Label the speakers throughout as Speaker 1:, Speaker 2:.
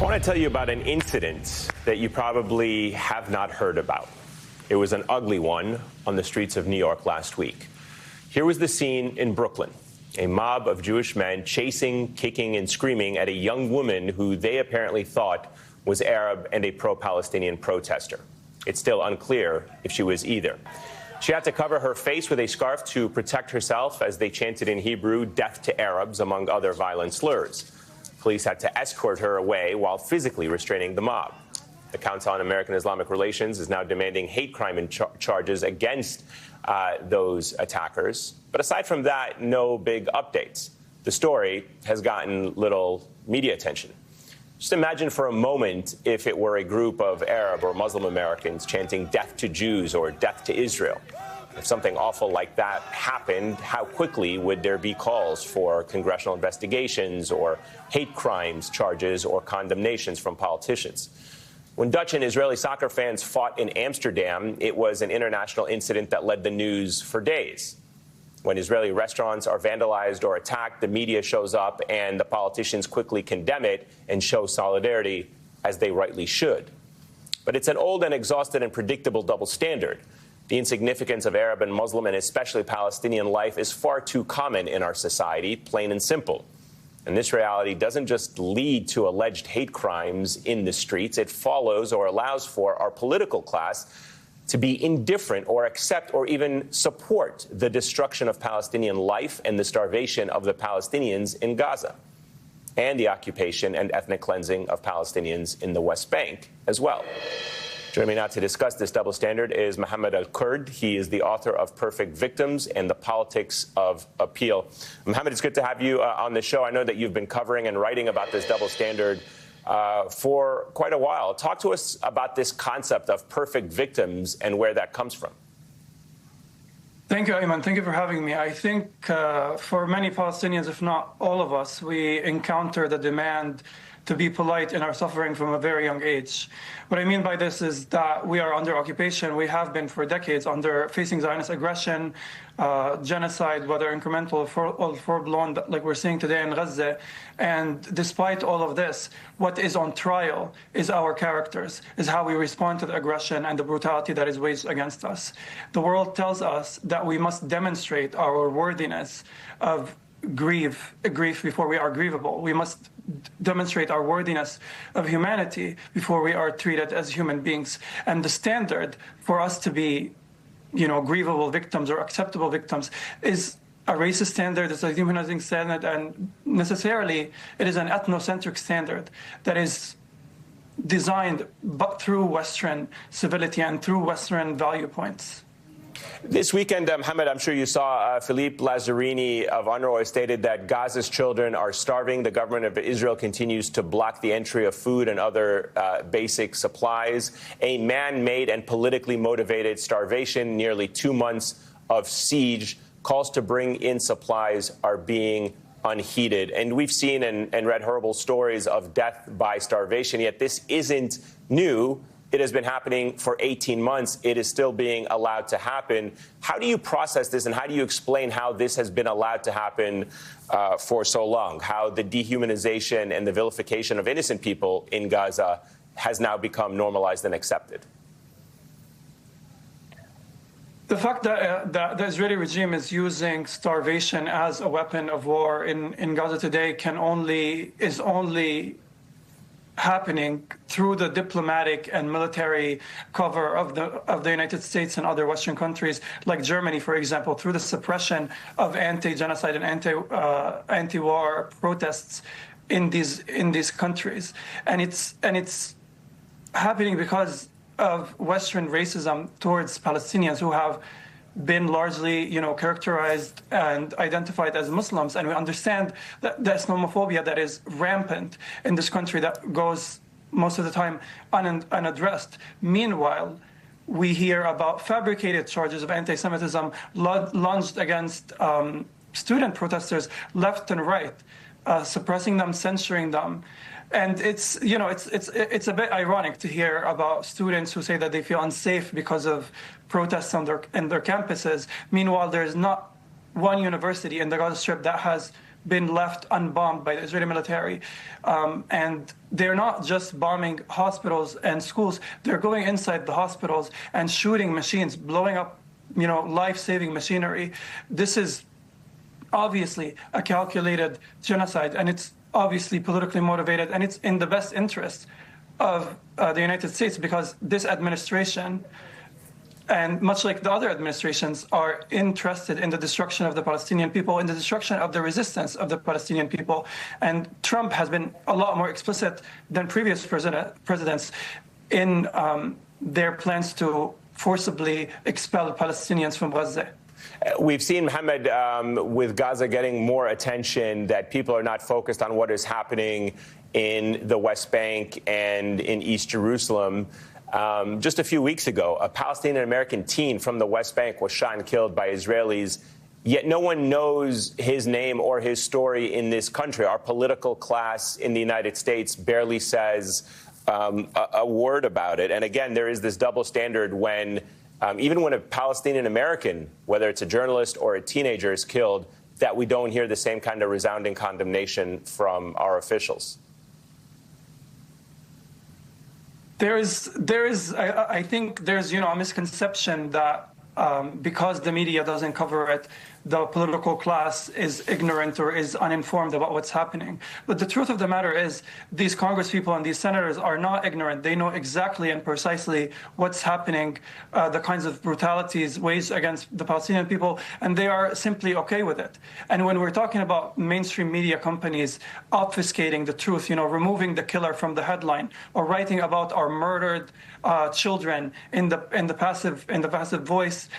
Speaker 1: I want to tell you about an incident that you probably have not heard about. It was an ugly one on the streets of New York last week. Here was the scene in Brooklyn. A mob of Jewish men chasing, kicking, and screaming at a young woman who they apparently thought was Arab and a pro-Palestinian protester. It's still unclear if she was either. She had to cover her face with a scarf to protect herself as they chanted in Hebrew, "Death to Arabs," among other violent slurs. Police had to escort her away while physically restraining the mob. The Council on American-Islamic Relations is now demanding hate crime charges against those attackers. But aside from that, no big updates. The story has gotten little media attention. Just imagine for a moment if it were a group of Arab or Muslim Americans chanting "Death to Jews" or "Death to Israel." If something awful like that happened, how quickly would there be calls for congressional investigations or hate crimes charges or condemnations from politicians? When Dutch and Israeli soccer fans fought in Amsterdam, it was an international incident that led the news for days. When Israeli restaurants are vandalized or attacked, the media shows up and the politicians quickly condemn it and show solidarity, as they rightly should. But it's an old and exhausted and predictable double standard. The insignificance of Arab and Muslim and especially Palestinian life is far too common in our society, plain and simple. And this reality doesn't just lead to alleged hate crimes in the streets. It follows or allows for our political class to be indifferent or accept or even support the destruction of Palestinian life and the starvation of the Palestinians in Gaza, and the occupation and ethnic cleansing of Palestinians in the West Bank as well. Joining me now to discuss this double standard is Mohammed Al-Kurd. He is the author of Perfect Victims and the Politics of Appeal. Mohammed, it's good to have you on the show. I know that you've been covering and writing about this double standard for quite a while. Talk to us about this concept of perfect victims and where that comes from.
Speaker 2: Thank you, Ayman. Thank you for having me. I think for many Palestinians, if not all of us, we encounter the demand to be polite in our suffering from a very young age. What I mean by this is that we are under occupation. We have been for decades facing Zionist aggression, genocide, whether incremental or full-blown, like we're seeing today in Gaza. And despite all of this, what is on trial is our characters, is how we respond to the aggression and the brutality that is waged against us. The world tells us that we must demonstrate our worthiness of grief before we are grievable. We must demonstrate our worthiness of humanity before we are treated as human beings. And the standard for us to be, grievable victims or acceptable victims is a racist standard, it's a dehumanizing standard, and necessarily it is an ethnocentric standard that is designed but through Western civility and through Western value points.
Speaker 1: This weekend, Mohammed, I'm sure you saw Philippe Lazzarini of UNRWA stated that Gaza's children are starving. The government of Israel continues to block the entry of food and other basic supplies. A man-made and politically motivated starvation, nearly 2 months of siege, calls to bring in supplies are being unheeded. And we've seen and read horrible stories of death by starvation, yet this isn't new. It has been happening for 18 months. It is still being allowed to happen. How do you process this, and how do you explain how this has been allowed to happen for so long? How the dehumanization and the vilification of innocent people in Gaza has now become normalized and accepted?
Speaker 2: The fact that the Israeli regime is using starvation as a weapon of war in Gaza today is only happening through the diplomatic and military cover of the United States and other Western countries, like Germany, for example, through the suppression of anti-genocide and anti-war protests in these countries, and it's happening because of Western racism towards Palestinians who have been largely, characterized and identified as Muslims. And we understand that the Islamophobia that is rampant in this country that goes most of the time unaddressed. Meanwhile, we hear about fabricated charges of anti-Semitism launched against student protesters left and right, suppressing them, censoring them. And it's a bit ironic to hear about students who say that they feel unsafe because of protests in their campuses. Meanwhile, there is not one university in the Gaza Strip that has been left unbombed by the Israeli military. And they're not just bombing hospitals and schools. They're going inside the hospitals and shooting machines, blowing up, life-saving machinery. This is obviously a calculated genocide, and it's obviously politically motivated, and it's in the best interest of the United States, because this administration, and much like the other administrations, are interested in the destruction of the Palestinian people, in the destruction of the resistance of the Palestinian people. And Trump has been a lot more explicit than previous presidents in their plans to forcibly expel Palestinians from Gaza.
Speaker 1: We've seen, Mohammed, with Gaza getting more attention, that people are not focused on what is happening in the West Bank and in East Jerusalem. Just a few weeks ago, a Palestinian-American teen from the West Bank was shot and killed by Israelis, yet no one knows his name or his story in this country. Our political class in the United States barely says a word about it. And again, there is this double standard when even when a Palestinian-American, whether it's a journalist or a teenager, is killed, that we don't hear the same kind of resounding condemnation from our officials.
Speaker 2: I think there's, a misconception that because the media doesn't cover it, the political class is ignorant or is uninformed about what's happening. But the truth of the matter is, these Congress people and these senators are not ignorant. They know exactly and precisely what's happening, the kinds of brutalities waged against the Palestinian people, and they are simply okay with it. And when we're talking about mainstream media companies obfuscating the truth, removing the killer from the headline, or writing about our murdered children in the passive voice,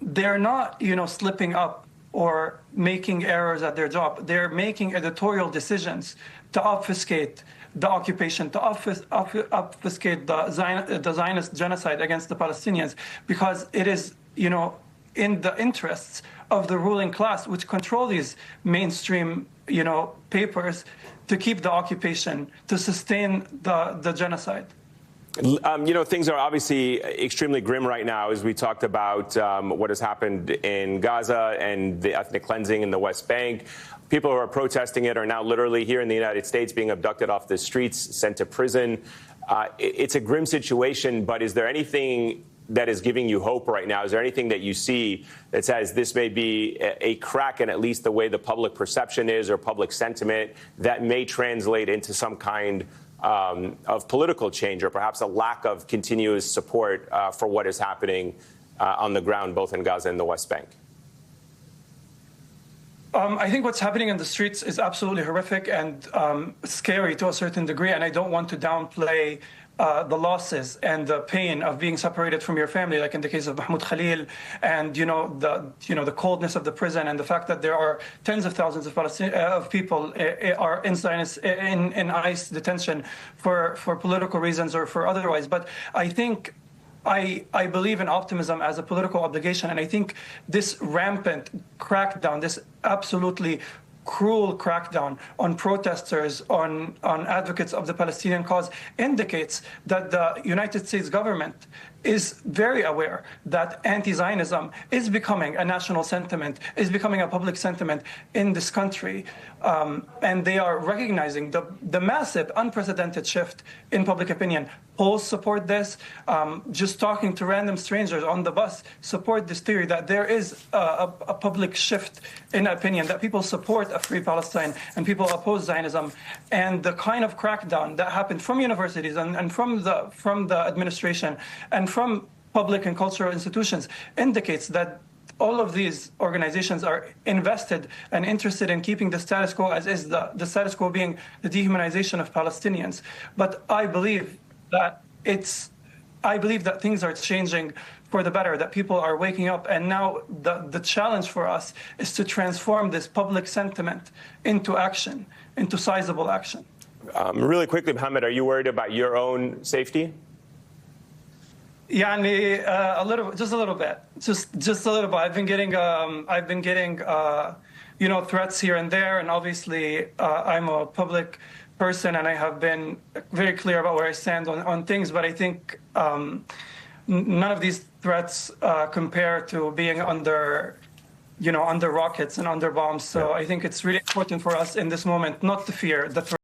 Speaker 2: they're not, slipping up or making errors at their job. They're making editorial decisions to obfuscate the occupation, to obfuscate the Zionist genocide against the Palestinians, because it is, in the interests of the ruling class, which control these mainstream, papers, to keep the occupation, to sustain the genocide.
Speaker 1: Things are obviously extremely grim right now, as we talked about what has happened in Gaza and the ethnic cleansing in the West Bank. People who are protesting it are now literally here in the United States being abducted off the streets, sent to prison. It's a grim situation, but is there anything that is giving you hope right now? Is there anything that you see that says this may be a crack in at least the way the public perception is or public sentiment that may translate into some kind of political change, or perhaps a lack of continuous support for what is happening on the ground, both in Gaza and the West Bank?
Speaker 2: I think what's happening in the streets is absolutely horrific and scary to a certain degree, and I don't want to downplay the losses and the pain of being separated from your family, like in the case of Mahmoud Khalil, and the coldness of the prison, and the fact that there are tens of thousands of people are in ICE detention for political reasons or for otherwise. But I think I believe in optimism as a political obligation, and I think this rampant crackdown, this absolutely cruel crackdown on protesters, on advocates of the Palestinian cause, indicates that the United States government is very aware that anti-Zionism is becoming a national sentiment, is becoming a public sentiment in this country. And they are recognizing the massive, unprecedented shift in public opinion. Polls support this. Just talking to random strangers on the bus support this theory that there is a public shift in opinion, that people support a free Palestine and people oppose Zionism. And the kind of crackdown that happened from universities and from the administration and from public and cultural institutions indicates that all of these organizations are invested and interested in keeping the status quo as is, the status quo being the dehumanization of Palestinians. But I believe that things are changing for the better, that people are waking up. And now the challenge for us is to transform this public sentiment into action, into sizable action.
Speaker 1: Really quickly, Mohammed, are you worried about your own safety?
Speaker 2: Yeah, just a little bit. I've been getting threats here and there, and obviously I'm a public person, and I have been very clear about where I stand on things. But I think none of these threats compare to being under under rockets and under bombs. So I think it's really important for us in this moment not to fear the threat.